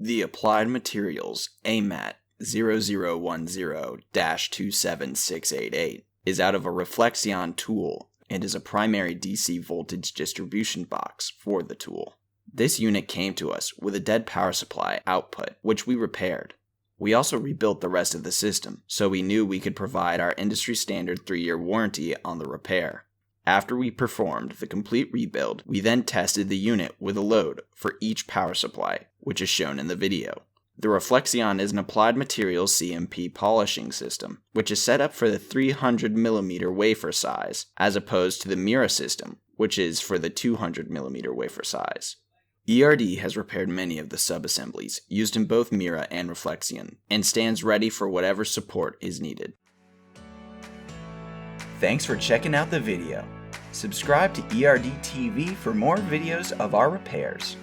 The Applied Materials AMAT 0010-27688 is out of a Reflexion tool and is a primary DC voltage distribution box for the tool. This unit came to us with a dead power supply output, which we repaired. We also rebuilt the rest of the system, so we knew we could provide our industry standard 3-year warranty on the repair. After we performed the complete rebuild, we then tested the unit with a load for each power supply, which is shown in the video. The Reflexion is an Applied Materials CMP polishing system, which is set up for the 300mm wafer size, as opposed to the Mirra system, which is for the 200mm wafer size. ERD has repaired many of the subassemblies used in both Mirra and Reflexion, and stands ready for whatever support is needed. Thanks for checking out the video. Subscribe to ERD TV for more videos of our repairs.